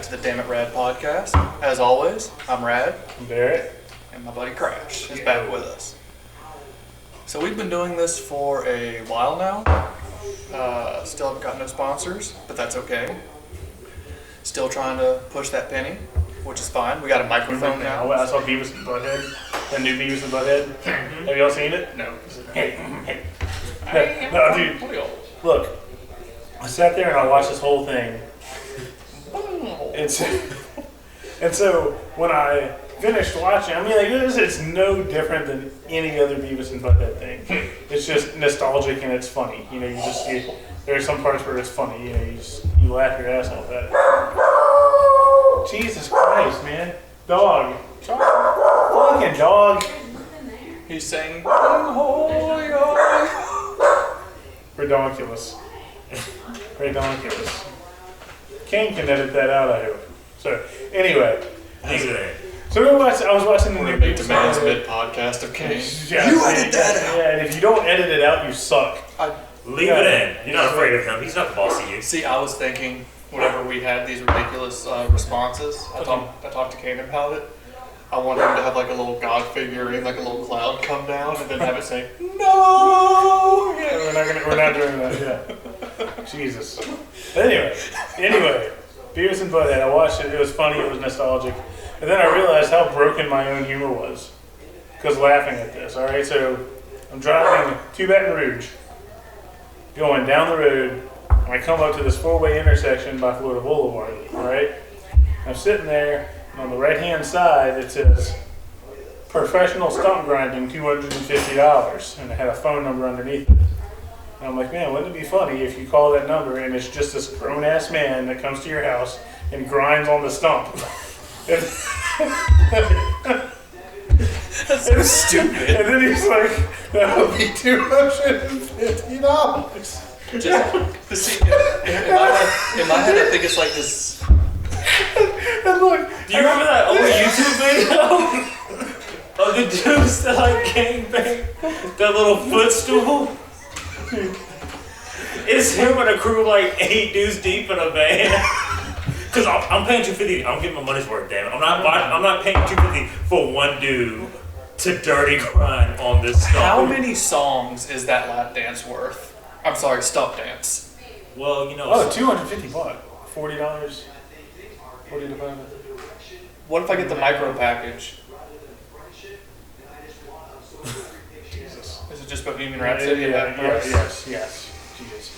back to the Damn It Rad podcast. As always, I'm Rad. I'm Barrett. And my buddy Crash is back with us. So we've been doing this for a while now. Still haven't got no sponsors, but that's okay. Still trying to push that penny, which is fine. We got a microphone now. I saw Beavis and Butthead. The new Beavis and Butthead. Have y'all seen it? No. No, dude. Look, I sat there and I watched this whole thing. And so when I finished watching, I mean, like, it's no different than any other Beavis and Butthead thing. It's just nostalgic and it's funny. You know, there are some parts where it's funny. You know, you laugh your ass off at it. Jesus Christ, man. Dog. Fucking dog. He's saying, Redonkulous. Redonkulous. Kane can edit that out, I hope. So, anyway. So I was watching the new Big Demands mid-podcast of Kane. Yeah, you edit that out! Yeah, and if you don't edit it out, you suck. Leave it in. You're not afraid of him. He's not the boss of you. See, I was thinking, whenever we had these ridiculous responses, I talked to Kane about it. I want him to have like a little god figurine, like a little cloud come down, and then have it say, "No!" Yeah, we're not doing that. Yeah. Jesus. Anyway, Beavis and Butthead. I watched it. It was funny. It was nostalgic, and then I realized how broken my own humor was, because laughing at this. All right, so I'm driving to Baton Rouge, going down the road, and I come up to this four-way intersection by Florida Boulevard. All right, I'm sitting there. On the right-hand side, it says, professional stump grinding, $250, and it had a phone number underneath it. And I'm like, man, wouldn't it be funny if you call that number and it's just this grown-ass man that comes to your house and grinds on the stump? That's so stupid. And then he's like, that would be $250. See, in my head, I think it's like this. And look, do you remember that old YouTube video of the dudes that like gangbang that little footstool? It's him and a crew of like 8 dudes deep in a van. Cause I'm paying $250. I'm getting my money's worth. Damn it! I'm not paying $250 for one dude to dirty grind on this stuff. How many songs is that lap dance worth? I'm sorry, stump dance. Well, you know. Oh, $250. $40. 40 to 5. What if I get the micro package? Jesus. Is it just Bohemian Rhapsody? Yes. Jesus.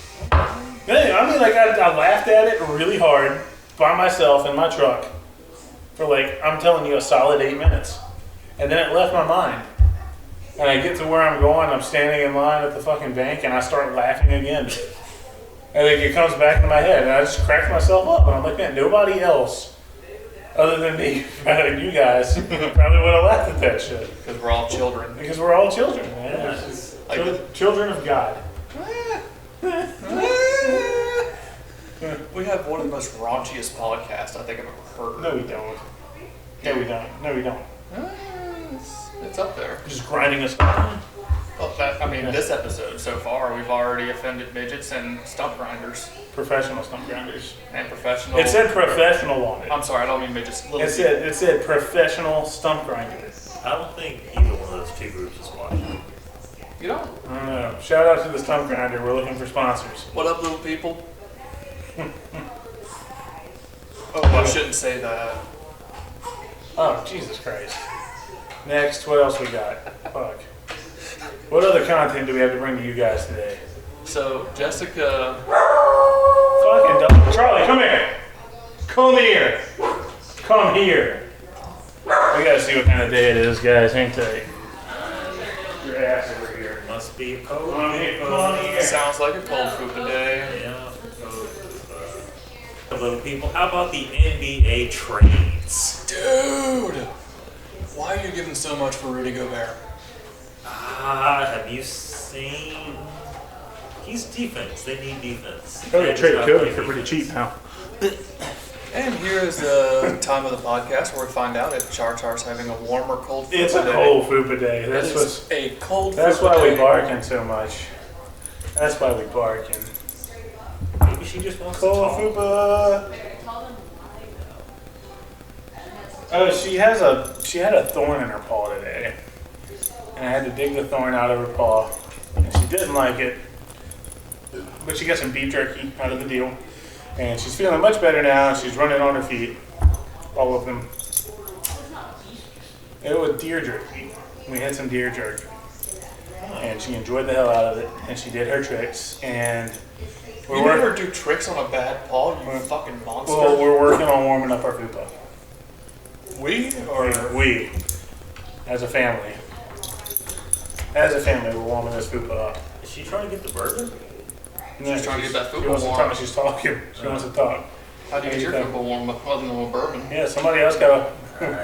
Anyway, I mean, like, I laughed at it really hard by myself in my truck for, like, I'm telling you, a solid 8 minutes. And then it left my mind. And I get to where I'm going, I'm standing in line at the fucking bank, and I start laughing again. And then it comes back in my head, and I just crack myself up. And I'm like, man, nobody else other than me, you guys, probably would have laughed at that shit. Because we're all children. Because we're all children, man. Yeah. Children of God. We have one of the most raunchiest podcasts I think I've ever heard. No, we don't. It's up there. Just grinding us. Well, this episode so far, we've already offended midgets and stump grinders. Professional stump grinders. And professional. It said professional on it. I'm sorry, I don't mean midgets. It said professional stump grinders. I don't think either one of those two groups is watching. You don't? I don't know. Shout out to the stump grinder. We're looking for sponsors. What up, little people? Oh, I shouldn't say that. Oh, Jesus Christ. Next, what else we got? Fuck. What other content do we have to bring to you guys today? So, Jessica... Fucking dumb. Charlie, come here. Come here. Come here. We gotta see what kind of day it is, guys. Hang tight. Your ass over here. Must be a cold. Come on here. Sounds like a cold food today. Yeah. Little people. How about the NBA trades? Dude! Why are you giving so much for Rudy Gobert? Have you seen? He's defense. They need defense. Cody traded Cody for pretty cheap now. And here is the time of the podcast where we find out if Char Char's having a warm or cold fupa It's a day. cold fupa day. That's a cold That's fupa why day. we barking so much. That's why we barking. Maybe she just wants Cold to talk. fupa. Oh, she had a thorn in her paw today, and I had to dig the thorn out of her paw, and she didn't like it. But she got some beef jerky out of the deal, and she's feeling much better now. She's running on her feet, all of them. It was deer jerky. We had some deer jerky, and she enjoyed the hell out of it, and she did her tricks, and You never do tricks on a bad paw, you fucking monster. well, we're working on warming up our fupa. We or We, as a family, we're warming this fupa up. Is she trying to get the burger? Yeah, trying to get that she fupa wants to warm. talk. She's talking. She wants to talk. How do you get your fupa warm other than with bourbon? Yeah, somebody else got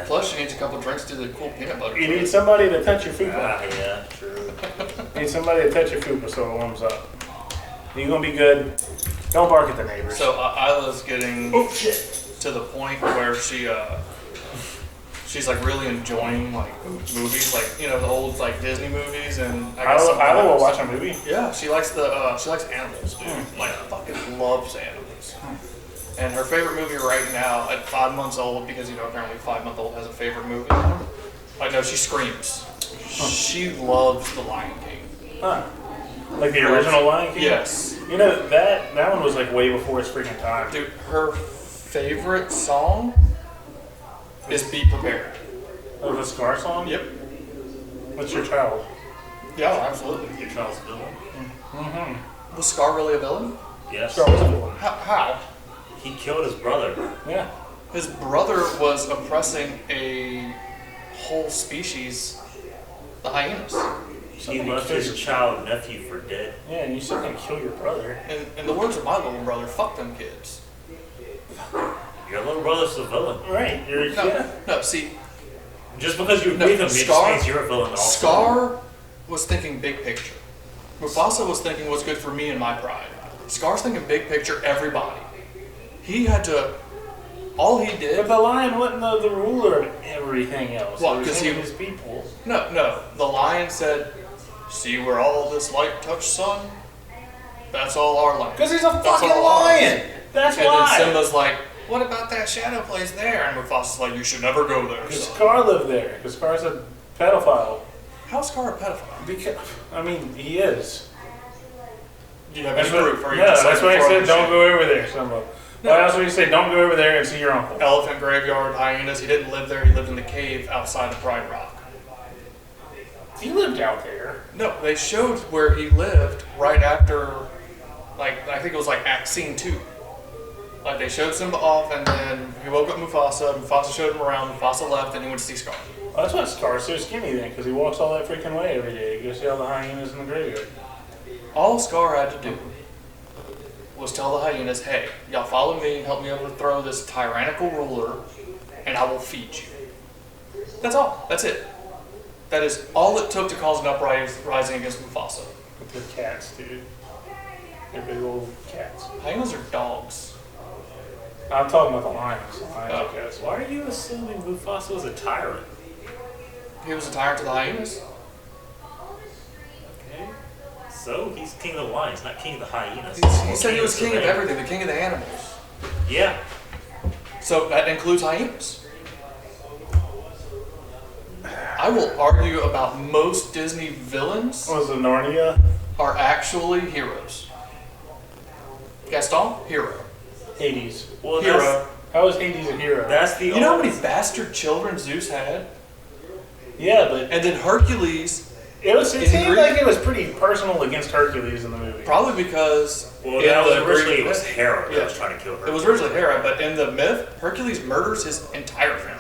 Plus, you need a couple drinks to the cool peanut butter. You need somebody to touch your fupa. Ah, yeah, true. You need somebody to touch your fupa so it warms up. You're gonna be good. Don't bark at the neighbors. So Isla's getting Oh shit! to the point where she's like really enjoying like movies, like the old like Disney movies, and I guess I will watch a movie. Yeah, she likes animals, dude. Like fucking loves animals. And her favorite movie right now at 5 months old, because apparently 5-month-old has a favorite movie. I know she screams. She loves The Lion King. Huh? Like the original Lion King? Yes. You know that one was like way before its freaking time. Dude, her favorite song is Be Prepared. Oh, the Scar song? Yep. What's your child? Yeah, absolutely. Your child's villain? Mm-hmm. Was Scar really a villain? Yes. Scar was a villain. How? He killed his brother. Yeah. His brother was oppressing a whole species, the hyenas. He left his child nephew for dead. Yeah, and you still gonna kill your brother. And in the words of my little brother, fuck them kids. Your little brother's a villain. Right. You're No, see, Just because you No, agree with him, it just Scar- means you're a villain also. Scar was thinking big picture. Mufasa was thinking what's good for me and my pride. Scar's thinking big picture, everybody. He had to, all he But did, the lion wasn't the ruler of everything else. Well, It was 'cause him he- and his people. no, the lion said, see where all this light touched sun? That's all our land. Because he's a That's fucking all ours. lion. That's And why. then Simba's like, what about that shadow place there? And Mufasa's like, you should never go there, Because son. Scar lived there. Because Scar's a pedophile. How's Scar a pedophile? Because, I mean, he is. Do you have any proof? Or you Yeah, just that's like why he throwing said don't shit? go over there, Simba. Why else would he say don't go over there and see your uncle? Elephant graveyard, hyenas. He didn't live there. He lived in the cave outside of Pride Rock. He lived out there. No, they showed where he lived right after, like, I think it was like scene 2. Like, they showed Simba off, and then he woke up Mufasa. Mufasa showed him around. Mufasa left, and he went to see Scar. Well, that's why Scar's so skinny then, because he walks all that freaking way every day to go see all the hyenas in the graveyard. All Scar had to do was tell the hyenas, hey, y'all follow me, help me overthrow this tyrannical ruler, and I will feed you. That's all. That's it. That is all it took to cause an uprising against Mufasa. With their cats, dude. They're big old cats. Hyenas are dogs. I'm talking about the lions. The lions Oh. are cats. Why are you assuming Mufasa was a tyrant? He was a tyrant to the hyenas. Okay. So he's king of the lions, not king of the hyenas. He said he was king of everything, the king of the animals. Yeah. So that includes hyenas. I will argue about most Disney villains What was it, Narnia? are actually heroes. Gaston, hero. Hades. Well, Hero. How is Hades a hero? That's the You know how many bastard children Zeus had? Yeah, but And then Hercules, it seemed Greek- like it was pretty personal against Hercules in the movie. probably because Well, in that was the originally Greek it was myth- Hera that Yeah. was trying to kill her. It was originally Hera, but in the myth, Hercules murders his entire family.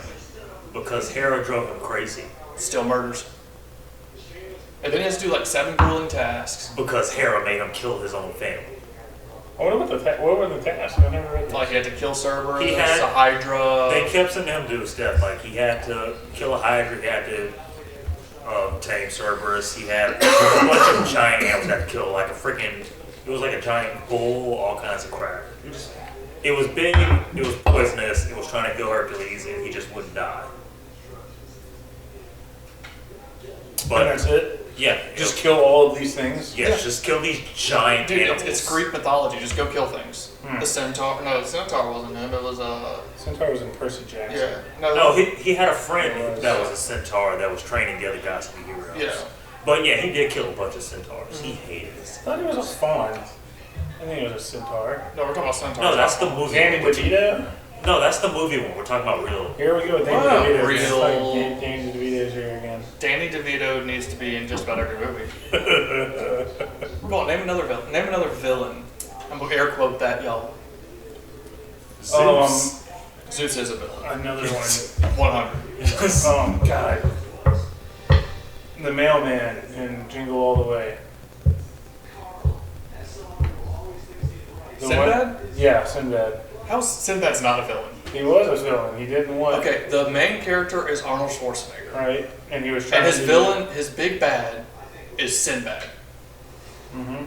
Because Hera drove him crazy. Still murders. And then he has to do like 7 grueling tasks. Because Hera made him kill his own family. I wonder what were the tasks? I never read Like he had to kill Cerberus, He had- a Hydra. They kept sending him to do stuff like he had to kill a Hydra, he had to tame Cerberus, he had a bunch of giant animals that to kill, like a freaking, it was like a giant bull, all kinds of crap. It was big, it was poisonous, it was trying to kill Hercules, and he just wouldn't die. And that's it? Yeah. Just kill all of these things. Yes, just kill these giant Dude, animals. it's Greek mythology. Just go kill things. The centaur. No, the centaur wasn't him. It was Centaur was in Percy Jackson. yeah. No. No, he had a friend that was a centaur that was training the other guys to be heroes. Yeah. But yeah, he did kill a bunch of centaurs. He hated it. I thought he was a fawn. I think it was a centaur. No, we're talking about centaurs. No, that's the movie. Danny DeVito? No, that's the movie one. We're talking about real. Here we go with Danny Wow, DeVito. real- It's like Danny DeVito's here again. Danny DeVito needs to be in just about every movie. Come on, name another villain. Name another villain. I'm gonna air quote that, y'all. Zeus. Zeus is a villain. Another one. 100. God. The mailman in Jingle All the Way. The Sinbad? one- Yeah, Sinbad. How's Sinbad's not a villain? He was a villain. He didn't want. Okay, the main character is Arnold Schwarzenegger. Right? And he was trying And his to villain, his big bad, is Sinbad. Mm-hmm.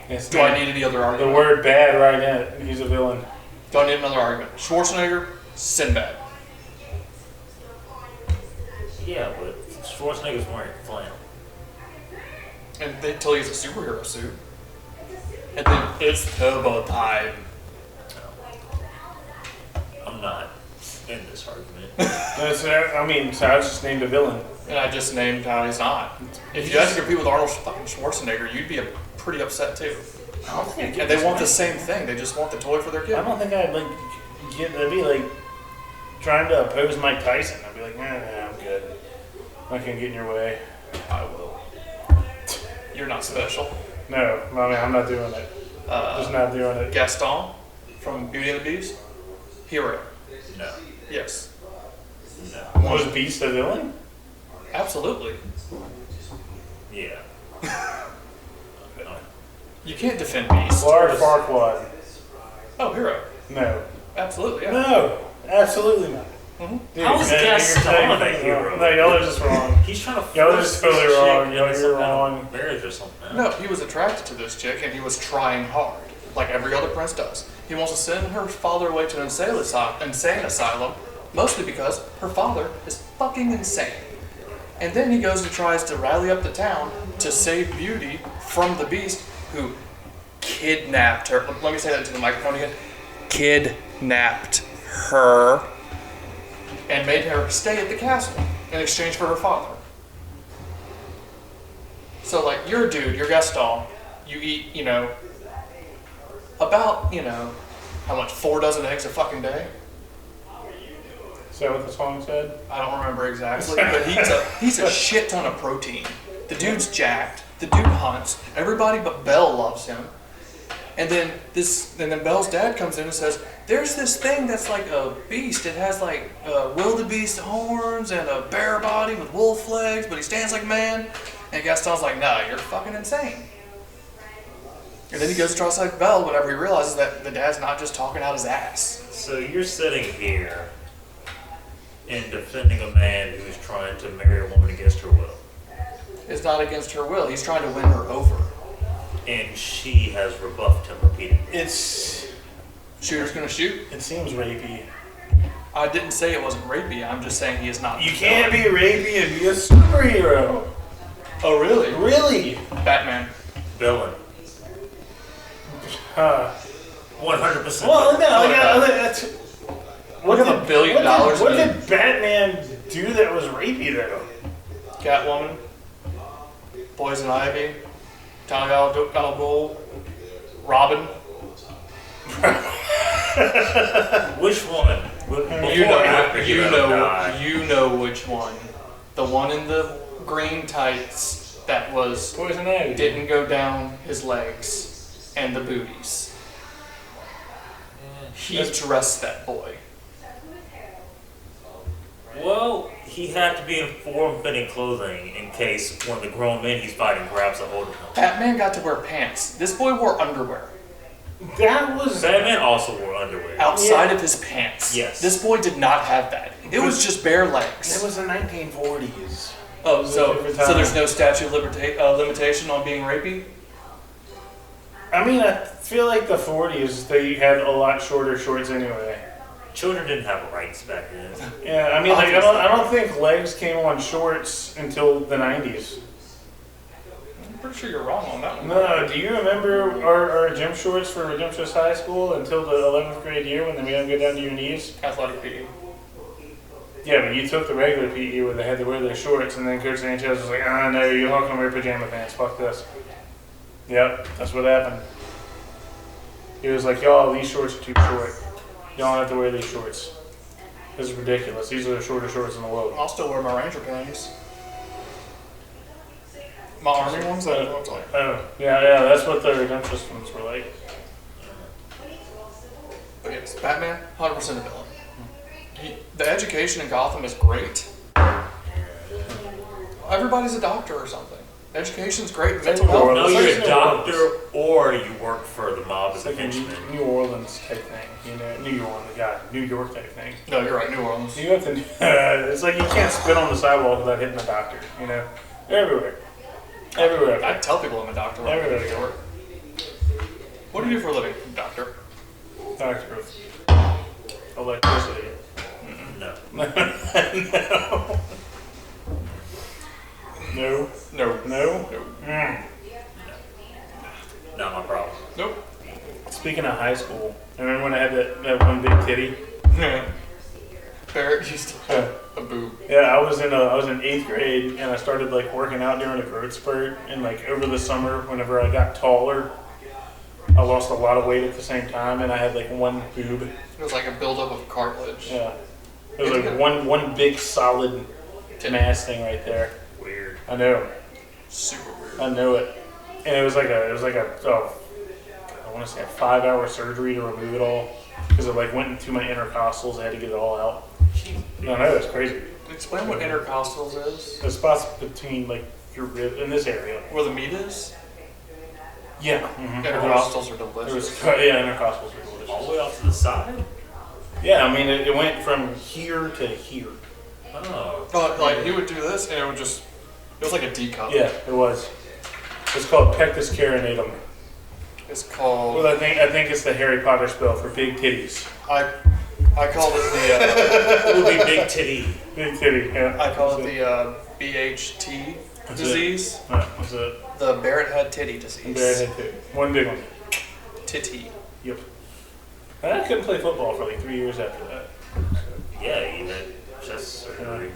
Yes, Do I need any other the argument? word bad right in it? He's a villain. Do I need another argument? Schwarzenegger, Sinbad. Yeah, but Schwarzenegger's wearing flannel. And they tell you it's a superhero suit. And then it's turbo time. I'm not in this argument. I mean, so I was just named a villain. And I just named how he's not. If you had to compete with Arnold fucking Schwarzenegger, you'd be pretty upset too. I don't think And they want the same thing. They just want the toy for their I kid. don't think I'd I'd be like trying to oppose Mike Tyson. I'd be like, nah, I'm good. I'm not gonna get in your way. I will. You're not special. No, I mean, I'm not doing it. Just not doing it. Gaston from Beauty and the Beast. Hero. No. Yes. No. Was Beast a villain? Absolutely. Yeah. You can't defend Beast. Lord Farquaad. Oh, hero. No. Absolutely, yeah. No, absolutely not. Mhm. Dude, How is you're Gaston saying a things hero? wrong. No, y'all are just wrong. He's trying to Y'all are force just totally this chick wrong. into Y'all, some you're kind of wrong. marriage or something. No, he was attracted to this chick and he was trying hard, like every other prince does. He wants to send her father away to an insane asylum, mostly because her father is fucking insane. And then he goes and tries to rally up the town to save Beauty from the Beast, who kidnapped her. Let me say that to the microphone again. Kidnapped her and made her stay at the castle in exchange for her father. So, like, you're a dude, you're Gaston, you eat, about, how much, 4 dozen eggs a fucking day? Is that what the song said? I don't remember exactly, but he's a shit ton of protein. The dude's jacked, the dude hunts, everybody but Belle loves him. And then Belle's dad comes in and says, there's this thing that's like a beast. It has like wildebeest horns and a bear body with wolf legs, but he stands like a man. And Gaston's like, nah, you're fucking insane. And then he goes to try to save Belle whenever he realizes that the dad's not just talking out his ass. So you're sitting here and defending a man who's trying to marry a woman against her will. It's not against her will. He's trying to win her over. And she has rebuffed him repeatedly. Shooter's gonna shoot. It seems rapey. I didn't say it wasn't rapey. I'm just saying he is not. You can't be rapey and be a superhero. Oh, really? Really? Batman. Villain. 100%. Well, no, that's. Look at $1 billion. What did Batman do that was rapey though? Catwoman. Poison Ivy. Talia al Ghul. Robin. Which one? Before You or after he let him die? you know which one. The one in the green tights that was Poison Ivy. didn't go down his legs and the booties. He dressed that boy. Well, he had to be in form-fitting clothing in case one of the grown men he's fighting grabs a hold of him. Batman got to wear pants. This boy wore underwear That was. Batman also wore underwear. outside of his pants. Yes. This boy did not have that. It was just bare legs. It was the 1940s. Oh, was a different so time. there's no statute of limitation on being rapey? I mean, I feel like the 40s they had a lot shorter shorts anyway. children didn't have rights back then. Yeah, I mean, like, I don't think legs came on shorts until the 90s. I'm pretty sure you're wrong on that one. No, do you remember our gym shorts for Redemptus High School until the 11th grade year when they made them go down to your knees? Athletic PE. Yeah, but you took the regular PE where they had to wear their shorts, and then Coach Sanchez was like, ah, no, you're not going to wear pajama pants. Fuck this. Yep, that's what happened. He was like, y'all, these shorts are too short. Y'all don't have to wear these shorts. This is ridiculous. These are the shortest shorts in the world. I'll still wear my Ranger panties. My army ones, that looks like. Oh, yeah, that's what the Redemptus ones were like. But yes, Batman, 100% a villain. The education in Gotham is great. Everybody's a doctor or something. Education's great. Mental health. No, It's you're like a doctor or you work for the mob as It's a like a henchman. New Orleans type thing, you know, New York type thing. No, you're right. New Orleans. You have to. It's like you can't spit on the sidewalk without hitting the doctor. You know, everywhere. I tell people I'm a doctor when I go Everywhere. to work. What do you do for a living, doctor? Doctor of electricity. No. No. No. No. Not my problem. Nope. Speaking of high school, remember when I had that one big titty? Barrett used to have a boob. Yeah, I was in 8th grade and I started like working out during a growth spurt, and like over the summer, whenever I got taller, I lost a lot of weight at the same time, and I had like one boob. It was like a buildup of cartilage. Yeah, it was like one big solid mass thing right there. Weird. I know, Super weird. I know it, and it was like a I want to say a 5-hour surgery to remove it all because it like went into my intercostals. I had to get it all out. I know, it's crazy. Explain what intercostals is. The spots between like your rib in this area. Where the meat is. Yeah. Intercostals are There delicious. was, yeah, intercostals were delicious. All the way off to the side? Yeah, I mean, it went from here to here. Oh. Oh, like he would do this, and it would just. It was like a D cup. Yeah, it was. It's called pectus carinatum. It's called. Well, I think it's the Harry Potter spell for big titties. I called it the. It would be big titty. Big titty, yeah. I call it the BHT That's disease. That's it. The Barrett head titty disease. Barrett head titty. One big one. Titty. Yep. And I couldn't play football for like 3 years after that. Yeah, you had chest surgery.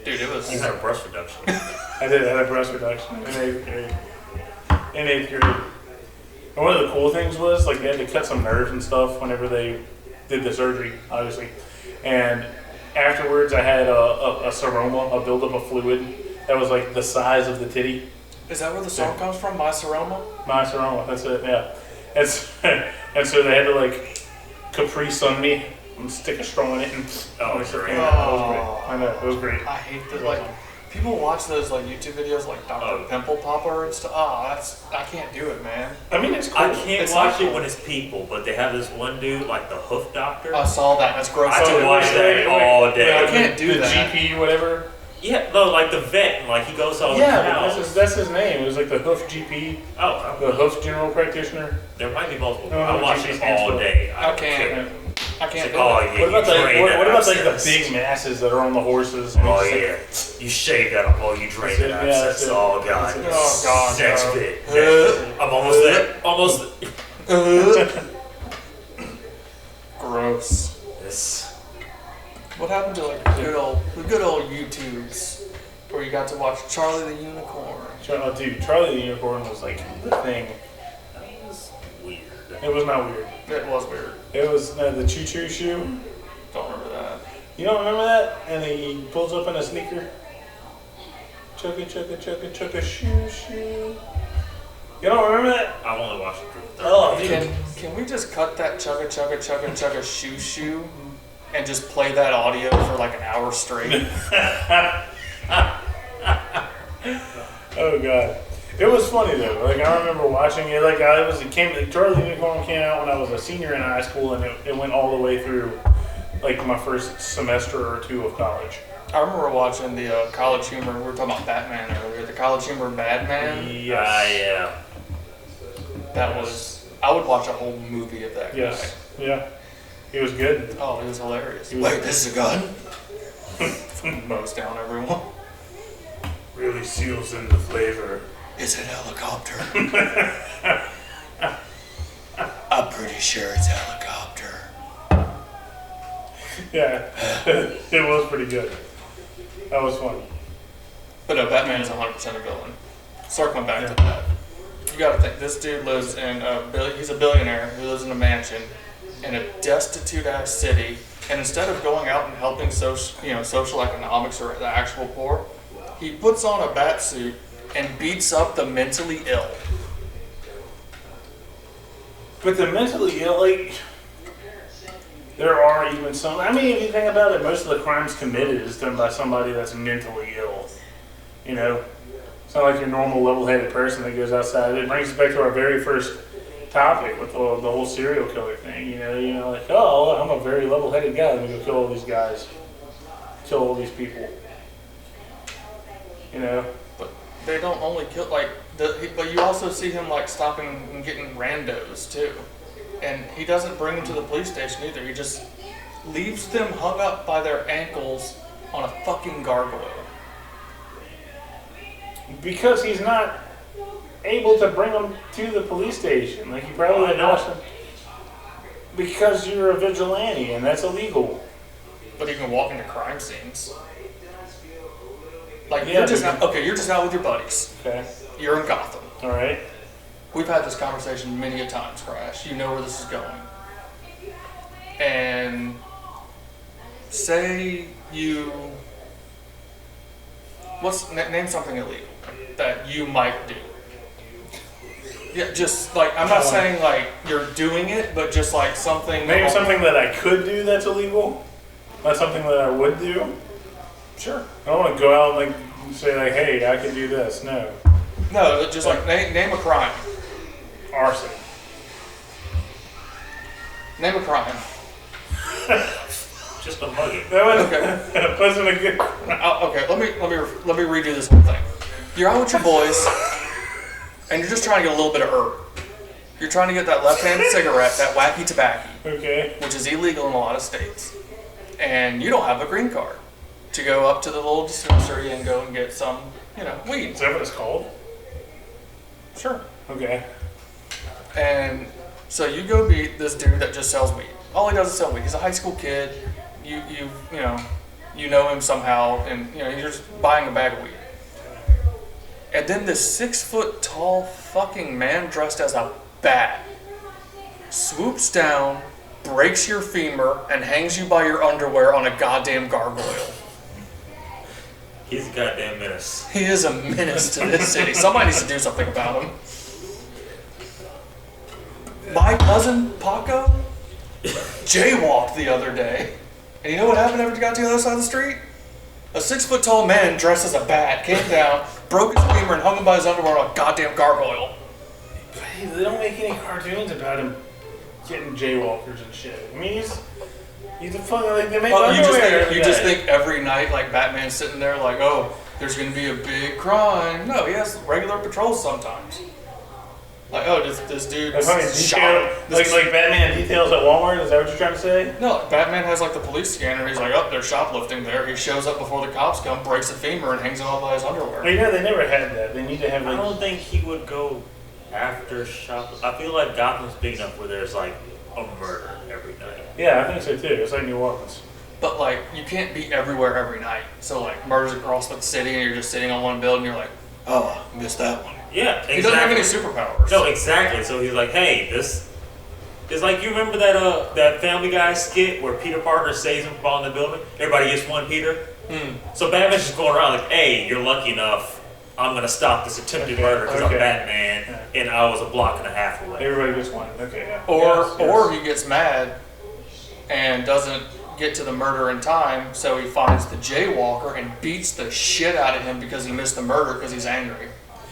Dude, it was. You had a breast reduction. I had a breast reduction in 8th grade. In 8th grade. And one of the cool things was, like, they had to cut some nerves and stuff whenever they did the surgery, obviously. And afterwards, I had a seroma, a buildup of fluid that was, like, the size of the titty. Is that where the song comes from? My Seroma? My seroma, that's it, yeah. And so they had to, like, Capri Sun me and stick a straw in it. And Oh, it great. came out. It was great. I know, it was great. I hate that. Like, people watch those like YouTube videos, like Dr. Oh. Pimple Popper and stuff. Oh, I can't do it, man. I mean, it's cool. I can't It's watch not it cool. when it's people, but they have this one dude, like the hoof doctor. I saw that. That's gross. I can too. watch that all day. I can't do the that. GP, whatever. Yeah, no, like the vet, and like he goes all Yeah, the but house. that's his name. It was like the Hoof GP, Oh, the Hoof General Practitioner. there might be multiple. No, I watch GP it stands all for- day. I don't can't. care. I can't It's do like, oh it. yeah, What about you drain that what about like the abscess. big masses that are on the horses? And Oh it's yeah, just you shave that up. Oh, you drain That's it, that yeah, abscess. that's it. Oh god. That's it. Oh, God, Sex no. fit. I'm almost there. Almost. Gross. This. What happened to like the good old YouTubes where you got to watch Charlie the Unicorn? Oh, dude, Charlie the Unicorn was like the thing. That was weird. It was not weird. It was weird. It was the Choo Choo Shoe. Don't remember that. You don't remember that? And he pulls up in a sneaker. Chugga chugga chugga chugga shoo shoo. You don't remember that? I've only watched it for the third Oh, time. Can we just cut that chugga chugga chugga chugga shoo shoo and just play that audio for like an hour straight? Oh god, it was funny though. Like I remember watching it. Like Charlie the Unicorn came out when I was a senior in high school, and it went all the way through like my first semester or two of college. I remember watching the College Humor. We were talking about Batman earlier. The College Humor Badman. Yes. Yeah. That was. I would watch a whole movie of that guy. Yes. Yeah. He was good. Oh, it was hilarious. Wait, this is a gun? Mows down everyone. Really seals in the flavor. It's an helicopter. I'm pretty sure it's a helicopter. Yeah, it was pretty good. That was fun. But no, Batman is 100% a villain. Circling back to that, you got to think this dude lives in he's a billionaire who lives in a mansion in a destitute ass city, and instead of going out and helping social economics or the actual poor, he puts on a bat suit and beats up the mentally ill. But the mentally ill, like, there are even some. I mean, if you think about it, most of the crimes committed is done by somebody that's mentally ill. You know, it's not like your normal level-headed person that goes outside. It brings us back to our very first topic with the whole serial killer thing. You know, like, oh, I'm a very level-headed guy. Let me go kill all these guys, kill all these people. You know, But they don't only kill but you also see him like stopping and getting randos too, and he doesn't bring them to the police station either. He just leaves them hung up by their ankles on a fucking gargoyle. because he's not able to bring them to the police station. Like, you probably would watch them. Because you're a vigilante, and that's illegal. But he can walk into crime scenes. Like Yeah, you're just but- you're just out with your buddies. Okay. You're in Gotham. All right. We've had this conversation many a times, Crash. You know where this is going. And say you name something illegal that you might do. Yeah, just like I'm not saying like you're doing it, but just like something. Maybe something that I could do that's illegal. Not something that I would do. Sure. I don't want to go out and like say like, hey, I can do this. No. No, just like name a crime. Arson. Name a crime. Just a muggy. That was, Okay. that wasn't a good. Okay. Let me redo this whole thing. You're out with your boys, and you're just trying to get a little bit of herb. You're trying to get that left-handed cigarette, that wacky tobacco, Okay. which is illegal in a lot of states, and you don't have a green card to go up to the little dispensary and go and get some, weed. Is that what it's called? Sure. Okay. And so you go meet this dude that just sells weed. All he does is sell weed. He's a high school kid. You know him somehow, and you're just buying a bag of weed. And then this 6 foot tall fucking man dressed as a bat swoops down, breaks your femur, and hangs you by your underwear on a goddamn gargoyle. He's a goddamn menace. He is a menace to this city. Somebody needs to do something about him. My cousin Paco jaywalked the other day. And you know what happened after he got to the other side of the street? A 6 foot tall man dressed as a bat came down, broke his femur, and hung him by his underwear on a goddamn gargoyle. Hey, they don't make any cartoons about him getting jaywalkers and shit. I mean, he's a fucking, like, they make Oh, you underwear just every day. think every night, like, Batman's sitting there like, oh, there's going to be a big crime. No, he has regular patrols sometimes. Like, oh, this dude That's funny. shot. Like Batman details at Walmart. Is that what you're trying to say? No, Batman has like the police scanner. He's like, oh, they're shoplifting there. He shows up before the cops come, breaks a femur, and hangs him up by his underwear. Well, they never had that. They need to have I like. don't think he would go after shop. I feel like Gotham's big enough where there's like a murder every night. Yeah, I think so too. It's like New Orleans. But like, you can't be everywhere every night. So like, murders across the city, and you're just sitting on one building. You're like, Oh, missed that one. Yeah, exactly. he doesn't have any superpowers. No, exactly. So he's like, hey, this. It's like, you remember that Family Guy skit where Peter Parker saves him from falling in the building? Everybody gets one Peter. So Batman's just going around like, hey, you're lucky enough. I'm gonna stop this attempted murder because Okay. I'm Batman, and I was a block and a half away. Everybody gets one. Okay, yeah. Or he gets mad and doesn't get to the murder in time, so he finds the jaywalker and beats the shit out of him because he missed the murder because he's angry.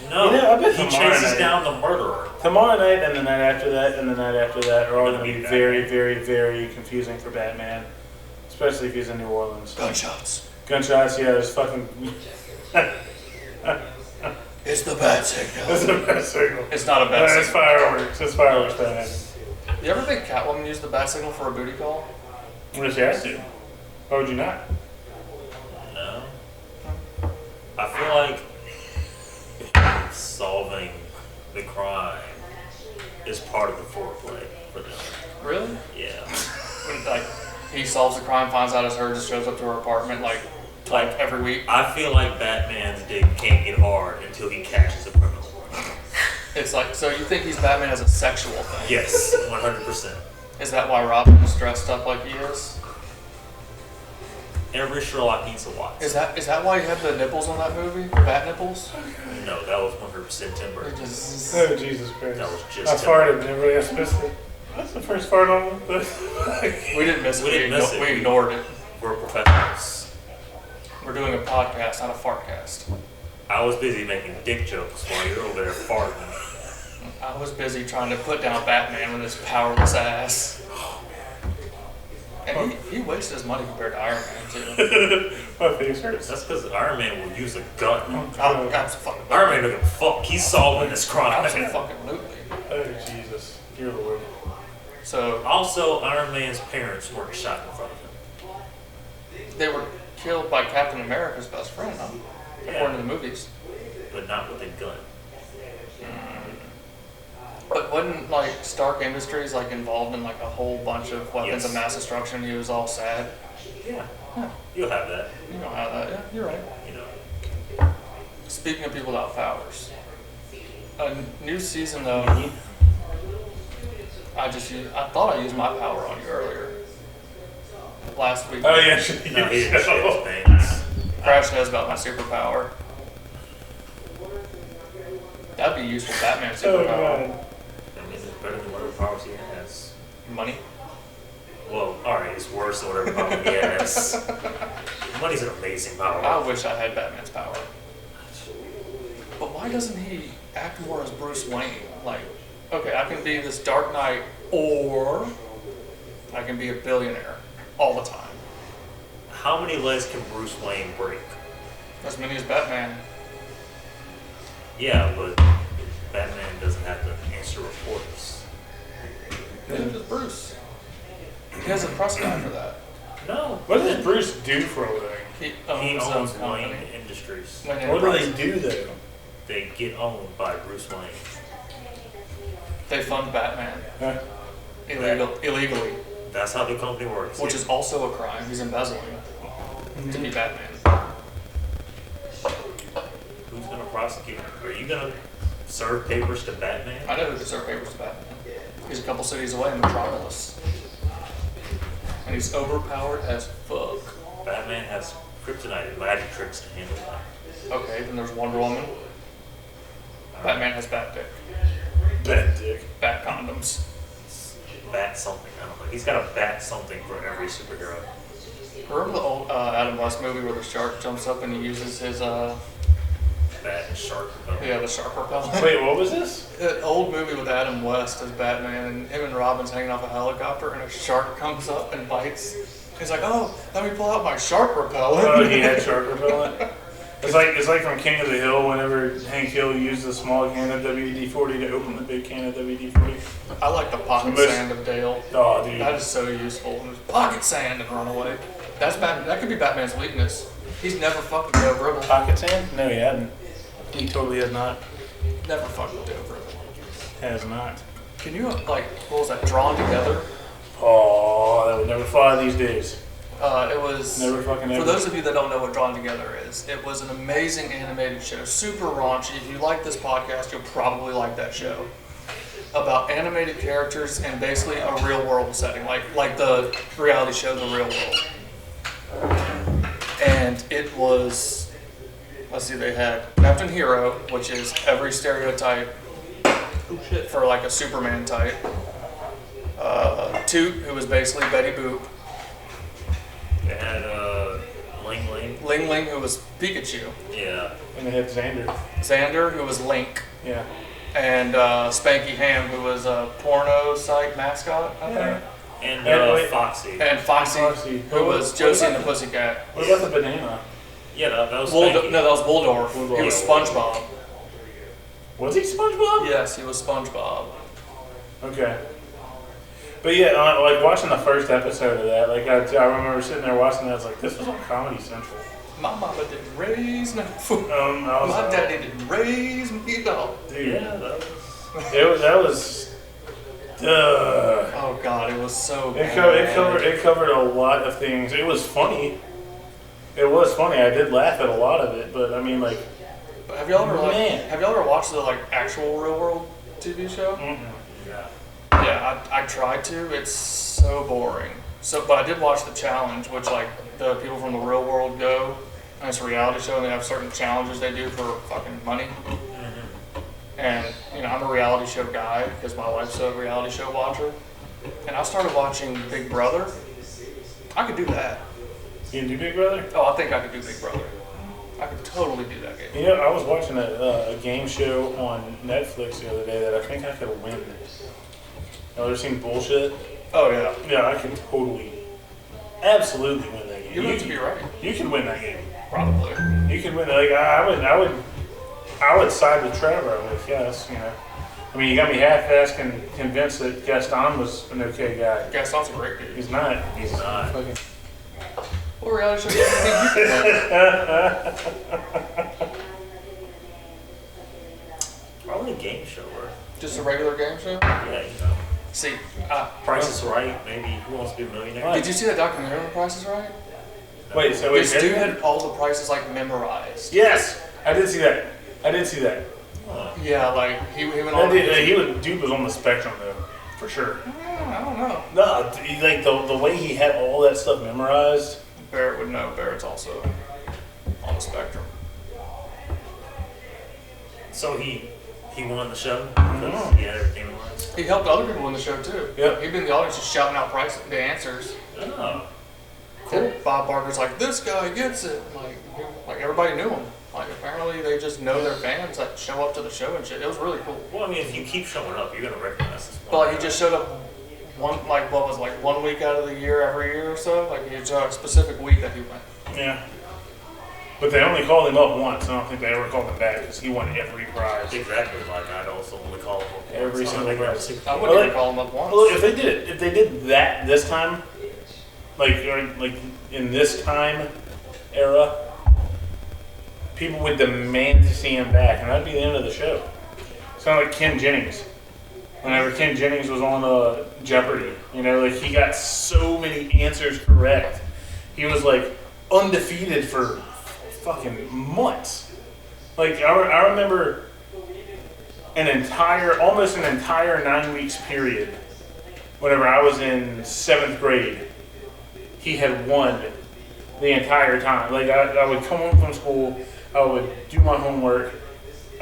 No, You know, I bet he tomorrow chases night- down the murderer. Tomorrow night and the night after that and the night after that are all going to be Batman. very, very, very confusing for Batman, especially if he's in New Orleans. Gunshots. Gunshots, yeah, there's fucking. It's the bat signal. That's the best signal. It's not a bad It's signal. fireworks. It's fireworks, Batman. You ever think Catwoman used the bat signal for a booty call? What does she have to? Why would you not? No. I feel like solving the crime is part of the foreplay for them. Really? Yeah. When, like, he solves the crime, finds out it's her, just shows up to her apartment like every week. I feel like Batman's dick can't get hard until he catches a criminal. It's like, so you think he's Batman as a sexual thing? Yes, 100%. Is that why Robin is dressed up like he is? Every Sherlock needs to watch. Is that why you had the nipples on that movie? The bat nipples? No, that was 100% Timber. It just- Oh, Jesus Christ. That was just I Timber. farted and everybody else missed it. That's the first fart on the... We didn't miss it. We didn't miss it. We ignored it. We're professionals. We're doing a podcast, not a fartcast. I was busy making dick jokes while you're over there farting. I was busy trying to put down Batman with his powerless ass. And he wasted his money compared to Iron Man, too. My face hurts. That's because Iron Man will use a gun. Absolutely. Iron Man doesn't fuck. He's solving this crime. Absolutely. Oh, Jesus. Dear Lord. So, Also, Iron Man's parents weren't shot in front of him. they were killed by Captain America's best friend, huh? According to the movies. But not with a gun. But wasn't, like, Stark Industries, like, involved in, like, a whole bunch of weapons of Yes. mass destruction? He was all sad. Yeah. You'll have that. You don't have that. Yeah, you're right. You know. Speaking of people without powers, a new season though. I thought I used my power on you earlier. Last week. Oh, yeah. No, he didn't shit his pants. Crash knows about my superpower. That'd be useful Batman Oh, superpower. God. That means it's better than whatever powers he has. Money. Well, alright, it's worse than whatever power he has. Money's an amazing power. I wish I had Batman's power. But why doesn't he act more as Bruce Wayne? Like, okay, I can be this Dark Knight, or I can be a billionaire all the time. How many legs can Bruce Wayne break? As many as Batman. Yeah, but Batman doesn't have to answer reports. Neither does Bruce. He has a press guy for that. No. What does Bruce do for a living? He He owns owns his Wayne company. Industries. Wayne What do Enterprises. they do, though? They get owned by Bruce Wayne. They fund Batman Huh? illegally, That's how the company works. which is also a crime. He's embezzling to be Batman. Who's gonna prosecute him? Are you gonna serve papers to Batman? I know who to serve papers to Batman. He's a couple cities away in Metropolis. And he's overpowered as fuck. Batman has kryptonite and magic tricks to handle that. Okay, then there's Wonder Woman. Batman has Bat Dick. Bad dick. Bat condoms. Bat something. I don't know. He's got a bat something for every superhero. Remember the old Adam West movie where the shark jumps up and he uses his, Bat and shark. the shark repellent? Wait, what was this? That old movie with Adam West as Batman, and him and Robin's hanging off a helicopter, and a shark comes up and bites. He's like, "Oh, let me pull out my shark repellent." Oh, he had shark repellent. It's like from King of the Hill. Whenever Hank Hill used the small can of WD-40 to open the big can of WD-40. I like the pocket Most- sand of Dale. Oh, dude. That is so useful. Pocket sand and run away. That's Batman. That could be Batman's weakness. He's never fucked with Dale Gribble. Pocket sand? No, he hadn't. He totally has not. Never fucked with Dale Gribble. Has not. Can you what was that? Drawn Together. Oh, that would never fly these days. It was. Never fucking For ever. those of you that don't know what Drawn Together is, it was an amazing animated show, super raunchy. If you like this podcast, you'll probably like that show. About animated characters and basically a real world setting, like the reality show The Real World. And it was, let's see, they had Captain Hero, which is every stereotype for like a Superman type. Toot, who was basically Betty Boop. They had Ling Ling. Ling Ling, who was Pikachu. Yeah. And they had Xander. Xander, who was Link. Yeah. And Spanky Ham, who was a porno site mascot, I think. And wait. Foxy. And Foxy, Foxy. who was Josie and the Pussycat. What about the banana? Yeah, that was No, Spanky. that was Waldorf. He was SpongeBob. Was he SpongeBob? Yes, he was SpongeBob. Okay. But yeah, like watching the first episode of that, like I remember sitting there watching that. I was like, this was on Comedy Central. My mama didn't raise me. I was My like, daddy didn't raise me, dog. dude, Yeah, that was. Oh God, it was so It bad. covered a lot of things. It was funny. It was funny. I did laugh at a lot of it, but I mean, like, But have y'all ever Man. have y'all ever watched the like actual real world TV show? yeah. Yeah, I tried to. It's so boring. So, but I did watch the challenge, which like the people from the real world go, and it's a reality show, and they have certain challenges they do for fucking money. And you know, I'm a reality show guy because my wife's a reality show watcher, and I started watching Big Brother. I could do that. you can do Big Brother. Oh, I think I could do Big Brother. I could totally do that game. You know, I was watching a game show on Netflix the other day that I think I could win. Y'all ever seen Bullshit? Oh yeah, Yeah, I could totally, absolutely win that game. you have to be right. You can win that game. Probably. You can win. Like I would side with Trevor. I would guess. You know, I mean, you got me half-assed convinced that Gaston was an okay guy. Gaston's a great dude. He's not. He's not. Fucking. What reality show do you think you could win? Probably a game show, or Just a regular game show? yeah, you know. See, Price is Right. Maybe Who Wants to Be a Millionaire? did you see that documentary on The Price is Right? Wait. So This wait. dude had all the prices like memorized. Yes, I did see that. I did see that. Yeah, like he went That on. dude was on the spectrum though, for sure. I don't know. No, like the way he had all that stuff memorized. Barrett would know. Barrett's also on the spectrum. So he won the show because he had everything memorized. He helped other people in the show too. Yep. He'd been in the audience just shouting out the answers. Oh, And Bob Barker's like, this guy gets it. Like everybody knew him. Like apparently they just know their fans that show up to the show and shit. It was really cool. well, I mean, if you keep showing up, you're gonna recognize this one. But like, he just showed up one week out of the year every year or so. Like he had a specific week that he went. Yeah. But they only called him up once. I don't think they ever called him back because he won every prize. Exactly. Like I'd also only call him up Every once. single I prize. think I I wouldn't Well, even call him up once. Well, if they did that this time, like in this time era, people would demand to see him back, and that'd be the end of the show. Sound like Ken Jennings. Whenever Ken Jennings was on Jeopardy, you know, like he got so many answers correct. He was like undefeated for fucking months. Like I remember almost an entire 9 weeks period. Whenever I was in 7th grade, he had won the entire time. Like I would come home from school, I would do my homework,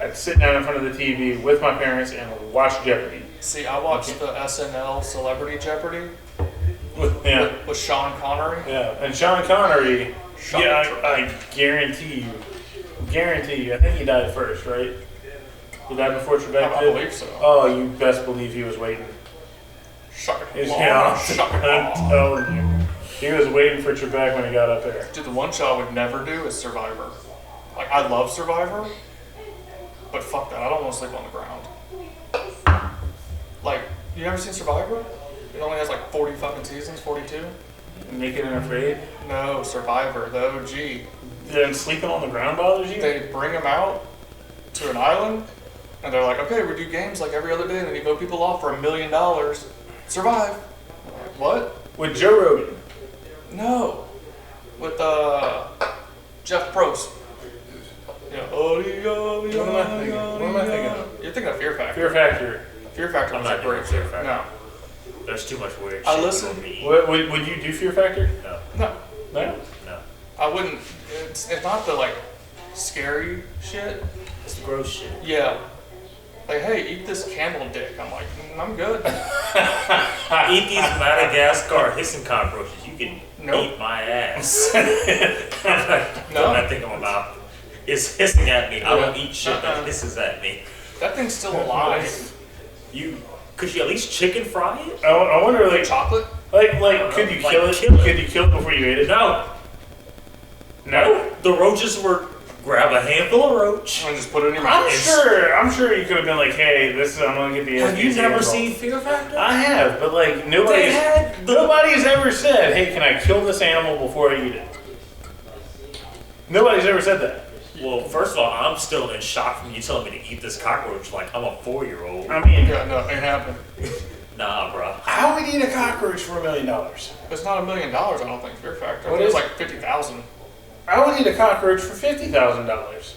I'd sit down in front of the TV with my parents and watch Jeopardy. See, I watched the SNL Celebrity Jeopardy Yeah, with Sean Connery. yeah. And Sean Connery, Sean yeah, Connery. I guarantee you, I think he died first, right? He died before Trebek I did? believe so. Oh, you best believe he was waiting. Shuck it. Yeah, Shuck it. I'm telling you. He was waiting for Trebek when he got up there. Dude, the one show I would never do is Survivor. Like, I love Survivor, but fuck that. I don't want to sleep on the ground. Like, you ever seen Survivor? It only has like 40 fucking seasons, 42. Naked and Afraid. No, Survivor, the OG. Then sleeping on the ground bothers you? They bring them out to an island, and they're like, okay, we do games like every other day, and then you vote people off for $1 million. Survive. I'm like, what? With Joe Rogan. No. With Jeff Probst. Yeah. What am I thinking? What am I thinking of? You're thinking of Fear Factor. Fear Factor. Fear Factor I'm was not a doing great Fear show. Factor. No. There's too much weird I shit listen- for me. Would you do Fear Factor? No, No. No. no. I wouldn't. It's not the like scary shit. It's the gross shit. Yeah. Like, hey, eat this candle dick. I'm like, I'm good. Eat these Madagascar hissing cockroaches. You can Nope. eat my ass. I think I'm about is hissing at me. I don't eat shit that hisses at me. That thing's still alive. Could you at least chicken fry it? I wonder, like, Chocolate? could you Like, kill it? kill it. Could you kill it before you ate it? No. No. The roaches were grab a handful of roach. And just put it in your mouth. I'm sure you could have been like, hey, I'm gonna get the. Have you SPCA never involved. seen Fear Factor? I have, but like They nobody's had the nobody's ever said, hey, can I kill this animal before I eat it? Nobody's ever said that. Well, first of all, I'm still in shock from you telling me to eat this cockroach like I'm a 4-year-old. I mean, Yeah, no, it ain't happening. Nah, bro. how would you eat a cockroach for $1 million? It's not $1 million, I don't think, Fear Factor. What It was is like 50,000. I would eat a cockroach for $50,000.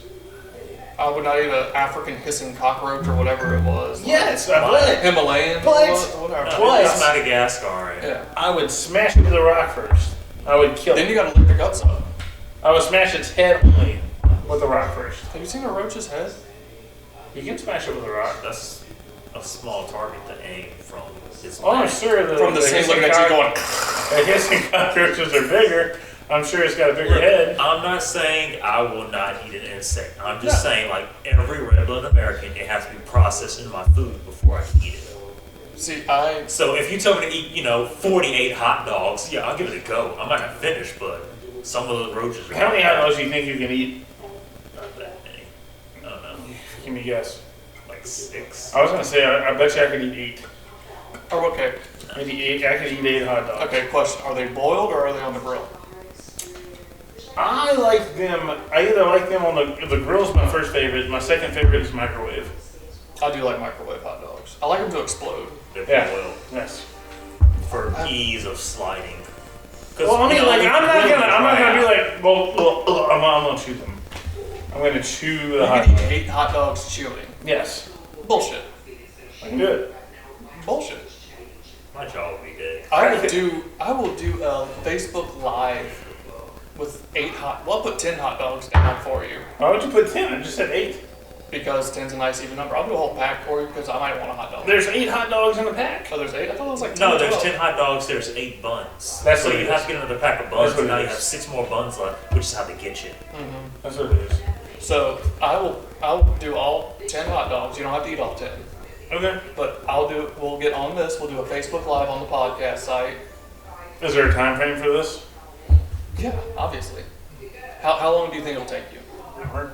I would not eat an African hissing cockroach or whatever it was. Yes, I would. Himalayan. But- Whatever. No, Twice. it's Madagascar. Right? Yeah. I would smash it with a rock first. I would kill Then it. you gotta lick the guts up. I would smash its head only with a rock first. Have you seen a roach's head? You can smash it with a rock. That's a small target to aim from. It's Oh, I'm not- sure From the scene hissing looking at you going, the hissing cockroaches are bigger. I'm sure it's got a bigger head. I'm not saying I will not eat an insect. I'm just saying, like every red-blooded American, it has to be processed into my food before I can eat it. see, So if you tell me to eat, 48 hot dogs, yeah, I'll give it a go. I'm not gonna finish, but some of the roaches are How many hot dogs do you think you can eat? not that many. I don't know, Give me a guess. like 6. I was gonna say I bet you I could eat 8. oh, okay. Maybe 8. I could eat 8 hot dogs. Okay, question. Are they boiled or are they on the grill? I like them. I either like them on the grill's my first favorite. My second favorite is microwave. I do like microwave hot dogs. I like them to explode. They're Yeah. boiled Yes. for ease of sliding. 'Cause, Well, I mean, like you I'm not grill gonna them I'm not gonna be right like, well, I'm gonna chew them. I'm gonna chew the You hot can dog. eat 8 hot dogs chewing. Yes. Bullshit. I can do it. Bullshit. My jaw will be dead. I will do a Facebook Live with 8 I'll put 10 hot dogs down for you Why would you put 10? I just said 8. because 10's a nice even number. I'll do a whole pack for you because I might want a hot dog. There's 8 hot dogs in a pack. Oh, there's 8? I thought it was like 10. No, or there's 12. 10 hot dogs, there's 8 buns. That's so what you it have is. to get another pack of buns, That's what and now it you is. have 6 more buns left, which is how they get you. That's what it is. So I'll do all 10 hot dogs. You don't have to eat all 10. Okay. But we'll get on this. We'll do a Facebook Live on the podcast site. Is there a time frame for this? Yeah, obviously. How long do you think it'll take you? Hour.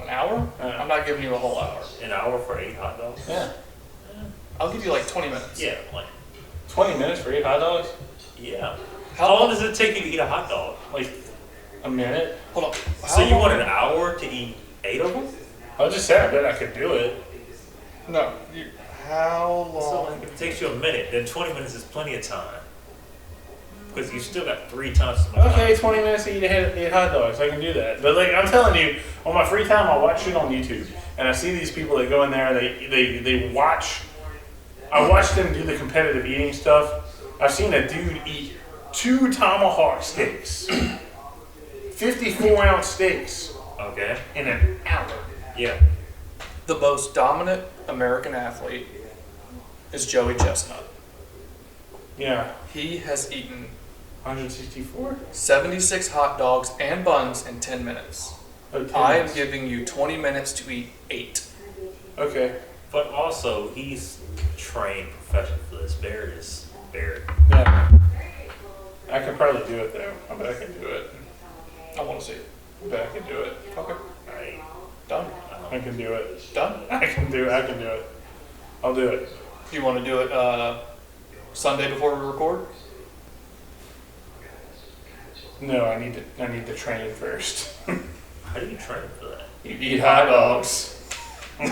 An hour? Yeah. I'm not giving you a whole hour. An hour for 8 hot dogs? Yeah. I'll give you like 20 minutes. Yeah, like, 20 minutes for 8 hot dogs? yeah. How long does it take you to eat a hot dog? Like a minute? Hold on. So you want an hour to eat 8 of them? I just said I bet I could do it. No. How So long? like, if it takes you a minute, then 20 minutes is plenty of time. Because you still got 3 times as much Okay, time. 20 minutes to eat 8 hot dogs. I can do that. But like I'm telling you, on my free time, I watch shit on YouTube, and I see these people that go in there. They watch. I watch them do the competitive eating stuff. I've seen a dude eat 2 tomahawk steaks, 54-ounce steaks Okay. in an hour. Yeah. The most dominant American athlete is Joey Chestnut. Yeah, He has eaten 164. 76 hot dogs and buns in 10 minutes. Oh, 10 I am minutes. giving you 20 minutes to eat 8. Okay. But also, he's trained professional for this. Barrett is Barrett. Yeah. I can probably do it though. I bet I can do it. I want to see it. I bet I can do it. Okay. Right. Done. I can do it. Done. I can do it. I'll do it. You want to do it Sunday before we record? No, I need to train first. How do you train for that? You eat hot dogs. I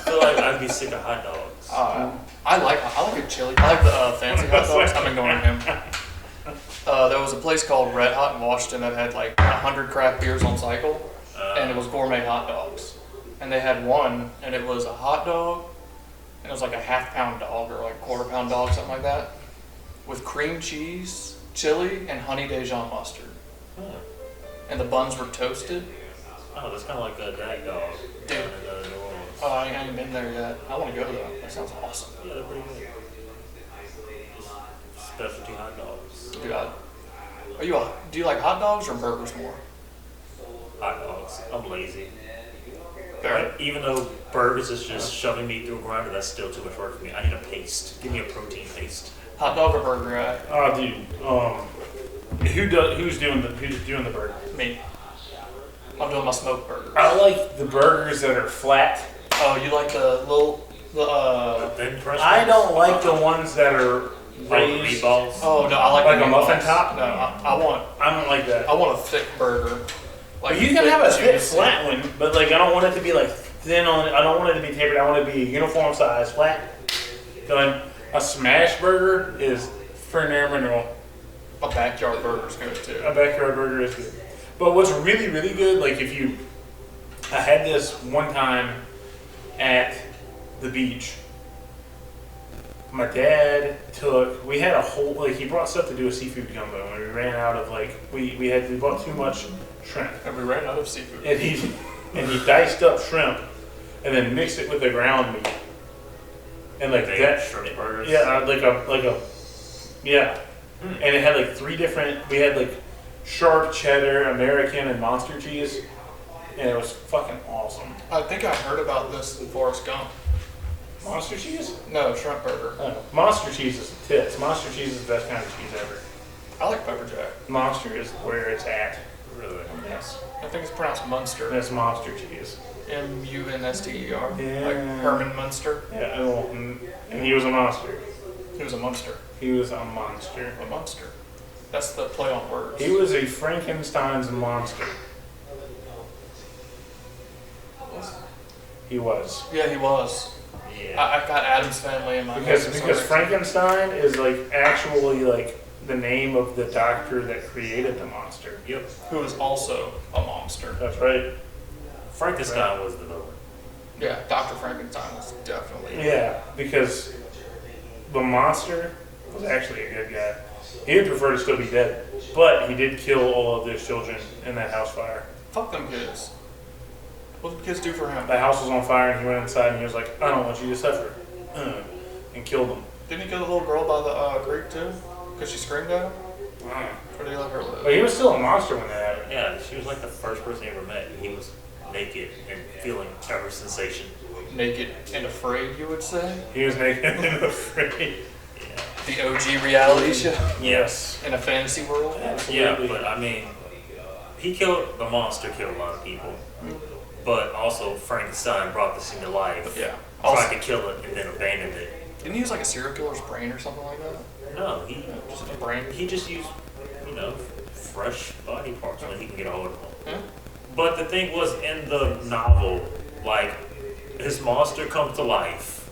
feel like I'd be sick of hot dogs. I like a chili. I like the fancy hot dogs. I've been going to him. There was a place called Red Hot in Washington that had like 100 craft beers on cycle, and it was gourmet hot dogs. And they had one, and it was a hot dog, and it was like a half-pound dog or like a quarter-pound dog, something like that, with cream cheese, chili, and honey Dijon mustard. Huh. And the buns were toasted. Oh, that's kind of like a dag dog. Dude. down in New Orleans. Oh, I ain't been there yet. I want to go though. That sounds awesome. Yeah, they're pretty good. Specialty hot dogs. Do you like hot dogs or burgers more? Hot dogs. I'm lazy. Barry? Like, even though burgers is just shoving meat through a grinder, that's still too much work for me. I need a paste. Give me a protein paste. Hot dog or burger guy? Oh, dude. Who's doing the burger? Me. I'm doing my smoke burger. I like the burgers that are flat. Oh, you like the little, Thin crust I ones? don't like the ones that are Like raised. meatballs. oh no, I like Like the a muffin meatballs. top? No, I don't like that. I want a thick burger. Like But you can have a thick juicy. flat one, but like I don't want it to be like thin on. I don't want it to be tapered. I want it to be uniform size, flat. Done. A smash burger is phenomenal. A backyard burger's good too. A backyard burger is good. But what's really, really good, like if you, I had this one time at the beach. My dad we had a whole, like he brought stuff to do a seafood gumbo and we ran out of like, we bought too much shrimp. And we ran out of seafood. And he diced up shrimp and then mixed it with the ground meat. And like Baked that, shrimp burgers. yeah, yeah. And it had like three different, we had like sharp cheddar, American, and monster cheese. And it was fucking awesome. I think I heard about this in Forrest Gump. Monster cheese? No, shrimp burger. Oh, monster cheese is tits. Monster cheese is the best kind of cheese ever. I like pepper jack. Monster is where it's at. Really? Yes. I think it's pronounced Munster. That's monster cheese. Munster. Yeah. Like Herman Munster. Yeah, well, and he was a monster. He was a Munster. He was a monster. A Munster. That's the play on words. He was a Frankenstein's monster. He was. Yeah, he was. Yeah. I got Adam's Family in my Because head for some because reason. Frankenstein is like actually like the name of the doctor that created the monster. Yep. Who is also a monster. That's right. Frankenstein was the villain. Yeah, Dr. Frankenstein was definitely. Yeah, because the monster was actually a good guy. He would prefer to still be dead, but he did kill all of those children in that house fire. Fuck them kids. What did the kids do for him? The house was on fire, and he went inside, and he was like, "I don't want you to suffer," and killed them. Didn't he kill the little girl by the creek too? Because she screamed at him? Or did he let her live? But he was still a monster when that happened. Yeah, she was like the first person he ever met. He was naked and feeling every sensation. Naked and afraid, you would say? He was naked and afraid. Yeah. The OG reality show Yes. in a fantasy world? Yeah, Absolutely. but I mean, the monster killed a lot of people. But also, Frankenstein brought this into life. Yeah. Tried Also, to kill it and then abandoned it. didn't he use like a serial killer's brain or something like that? No, he Just a brain? he just used, fresh body parts when he can get a hold of them. Yeah. But the thing was, in the novel, like, his monster comes to life.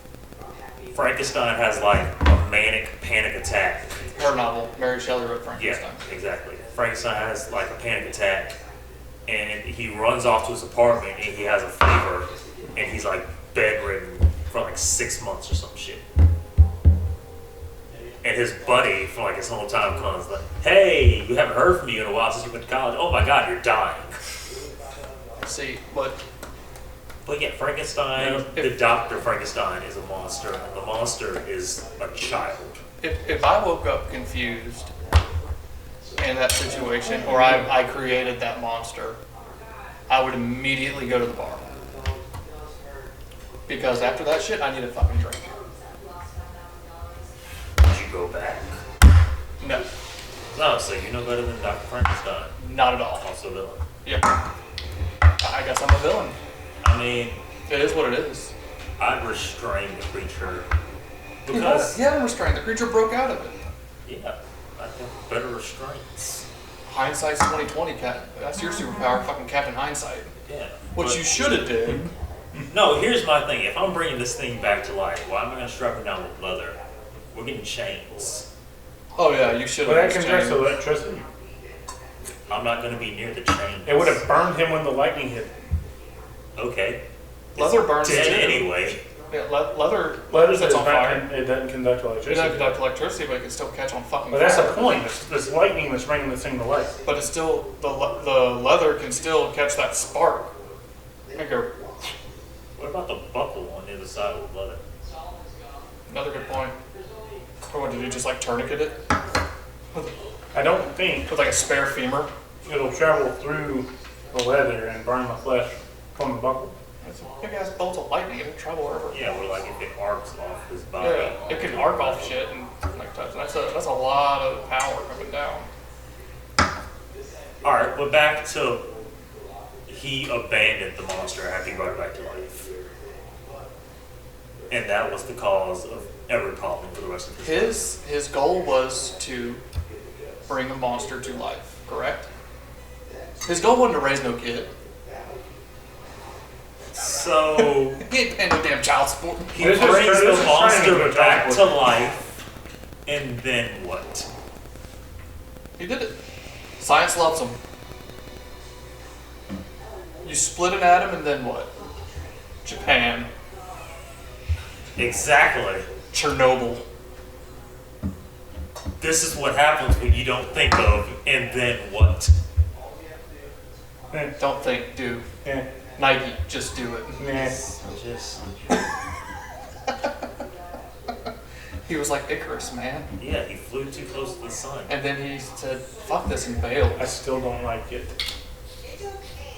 Frankenstein has like a manic panic attack. Her novel, Mary Shelley wrote Yeah, Frankenstein. exactly. Frankenstein has like a panic attack, and he runs off to his apartment, and he has a fever, and he's like bedridden for like 6 months or some shit. And his buddy from like his whole time comes like, "Hey, we haven't heard from you in a while since you went to college. Oh my God, you're dying." See, but But yeah, Frankenstein, Yeah. the Dr. Frankenstein is a monster, and the monster is a child. if I woke up confused in that situation, or I created that monster, I would immediately go to the bar. Because after that shit, I need a fucking drink. Would you go back? No, No, so you know better than Dr. Frankenstein, not at all. also villain. Yeah. I guess I'm a villain. I mean, It is what it is. I'd restrain the creature because, Yeah, I'm restrained. The creature broke out of it. yeah, I have better restraints. Hindsight's 20/20, Cat. That's your superpower, fucking Captain Hindsight. Yeah. What but- you should have did. No, here's my thing. If I'm bringing this thing back to life, why am I going to strap it down with leather? We're getting chains. Oh yeah, you should But have. that converts to electricity. I'm not going to be near the chains. It would have burned him when the lightning hit. Okay. Leather It's burns dead too. anyway. Yeah, leather Leather sets on fire. it doesn't conduct It electricity. doesn't conduct electricity, but it can still catch on fucking But that's fire. the point. It's this lightning that's bringing this thing to life. But it's still the leather can still catch that spark and go. What about the buckle on the other side of the leather? Another good point. Or what, did you just like tourniquet it I don't think with like a spare femur? it'll travel through the leather and burn the flesh from the buckle. It's a big ass bolt of lightning. It'll travel wherever. Yeah, or like if it arcs off his body. Yeah, it can arc off shit and like touch. That's a lot of power coming down. Alright, but back to he abandoned the monster after he brought it back to life. And that was the cause of every problem for the rest of his life. His goal was to bring a monster to life, correct? His goal wasn't to raise no kid. So He ain't paying no damn child support. he This is brings this the is trying to monster go back child to support. life, and then what? He did it. Science loves him. You split an atom and then what? Japan. Exactly. Chernobyl. This is what happens when you don't think of, and then what? Don't think, do. Yeah. Nike, just do it. Nah. Just He was like Icarus, man. yeah, he flew too close to the sun. And then he said, fuck this, and bailed. I still don't like it.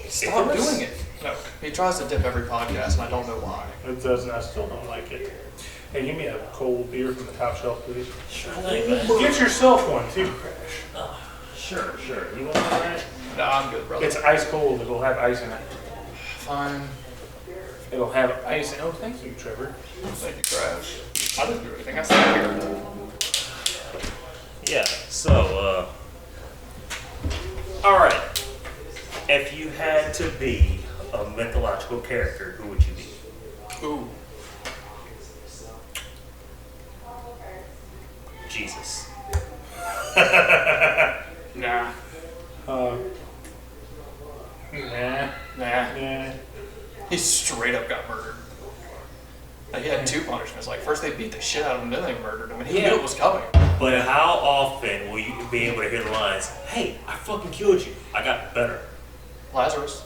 Stop Icarus? doing it. No. He tries to dip every podcast, and I don't know why. It doesn't. I still don't like it. Hey, give me a cold beer from the top shelf, please. Sure thing, man. Get yourself one too, Crash. Sure. You want that? No, I'm good, brother. It's ice cold. It'll have ice in it. Fine. It'll have ice. Oh, thank you, Trevor. Thank you, Crash. I didn't do anything. I sat here. Yeah. So, all right. If you had to be a mythological character, who would you be? Ooh. Jesus. Nah. Nah. Nah. Nah. He straight up got murdered. Like, he had two punishments. Like, first they beat the shit out of him, then they murdered him, and he Yeah. knew it was coming. But how often will you be able to hear the lines, "Hey, I fucking killed you. I got better." Lazarus.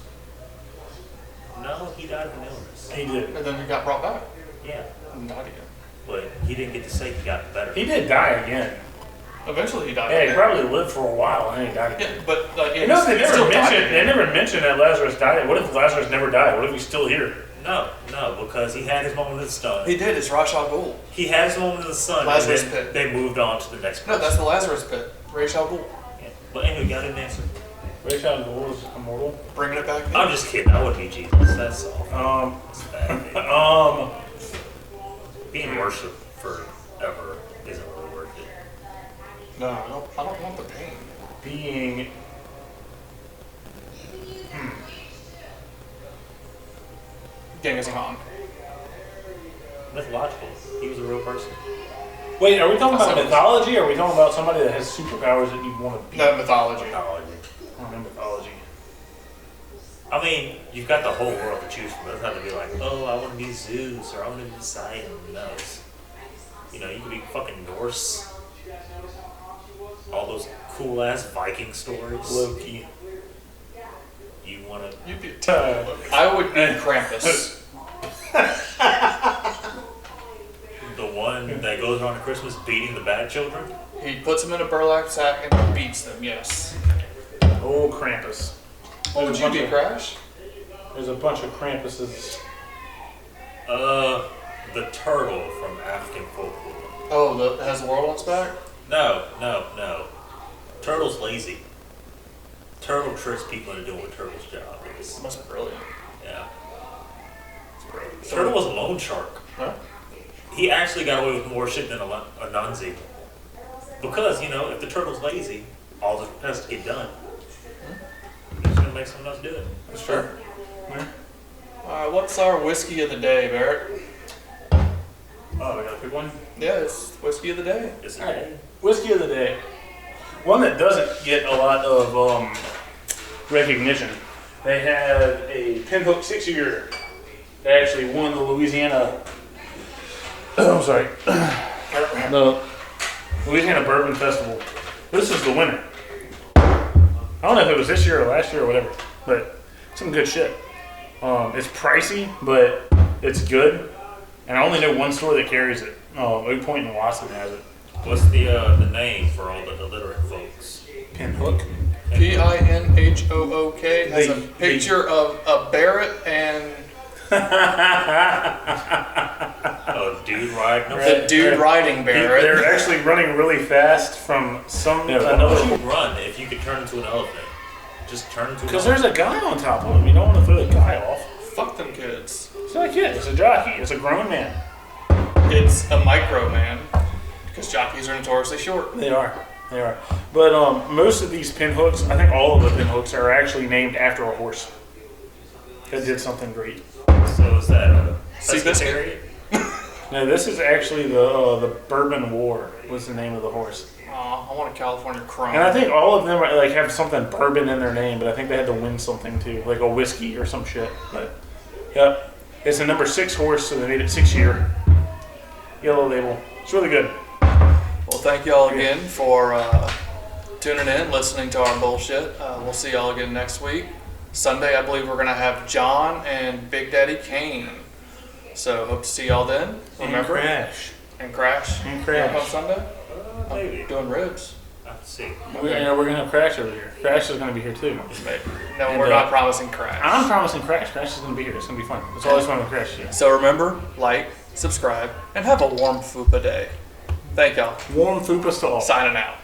No, he died of an illness. He did. And then he got brought back. Yeah, And died again. but he didn't get to say he got better. He did die again. Eventually he died Yeah, he again. probably lived for a while and then he died again. Yeah, but yeah, You know, they he never still died mentioned. again. They never mentioned that Lazarus died. What if Lazarus never died? What if he's still here? No, because he had his moment in the sun. He did. It's Ra's al Ghul. He had his moment in the sun, Lazarus and then pit. they moved on to the next No, person. that's the Lazarus pit. Ra's al Ghul. Yeah. But anyway, y'all didn't answer. Ra's al Ghul is immortal. Bringing it back. I'm just kidding. I wouldn't be Jesus. That's all. It's bad. Being worshipped forever isn't really worth it. No, I don't want the pain. Being Genghis Khan. Mythological. He was a real person. wait, are we talking about Awesome. mythology, or are we talking about somebody that has superpowers that you want to be? No, mythology. Mythology. Oh, no, mythology. I mean, you've got the whole world to choose from. It doesn't have to be like, oh, I want to be Zeus or I want to be Poseidon. No. You know, you could be fucking Norse. All those cool ass Viking stories. Loki. You want to. You'd be terrible. I would be Krampus. The one that goes around at Christmas beating the bad children? He puts them in a burlap sack and beats them. Yes. Oh, Krampus. What would you be, Crash? There's a bunch of Krampuses. The turtle from African folklore. Oh, has the world on its back? No. Turtle's lazy. Turtle tricks people into doing what Turtle's job is. Must be brilliant. Yeah. It's brilliant. Turtle was a loan shark. Huh? He actually got away with more shit than Anansi. Because, you know, if the turtle's lazy, all that has to get done. He's gonna make someone else do it. That's fair. Yeah. What's our whiskey of the day, Barrett? Oh, I gotta pick one. Yeah, it's whiskey of the day. It's All right. Whiskey of the day. One that doesn't get a lot of recognition. They have a Pinhook 6-year. They actually won the Louisiana. I'm sorry. The Louisiana Bourbon Festival. This is the winner. I don't know if it was this year or last year or whatever, but some good shit. It's pricey, but it's good. And I only know one store that carries it. Oak Point in Wasson has it. What's the name for all the illiterate folks? Pinhook. Pinhook has a They- picture of a Barrett and Oh, dude riding a the dude riding Barrett. They're actually running really fast from some How would another. you run if you could turn into an elephant? just turn too Because long. there's a guy on top of him. You don't want to throw the guy off. Fuck them kids. It's not a kid. It's a jockey. It's a grown man. It's a micro man. Because jockeys are notoriously short. They are. They are. But most of these pin hooks, I think all of the pin hooks are actually named after a horse that did something great. So is that See this? Secretariat? No, this is actually the Bourbon War was the name of the horse. Aw, I want a California Chrome. And I think all of them are, like have something bourbon in their name, but I think they had to win something too, like a whiskey or some shit. But yep, it's a number 6 horse, so they made it 6-year. Yellow label. It's really good. Well, thank y'all again for tuning in, listening to our bullshit. We'll see y'all again next week. Sunday, I believe we're going to have John and Big Daddy Kane. So, hope to see y'all then. Remember? Crash. And Crash. And Crash. On Sunday? Maybe. Doing ribs. Let's see. We're gonna have Crash over here. Crash is gonna be here too. Maybe. No, And, we're not promising Crash. I'm promising Crash. Crash is gonna be here. It's gonna be fun. It's always fun with Crash. Yeah. So, remember, like, subscribe, and have a warm FUPA day. Thank y'all. Warm fupas to all. Signing out.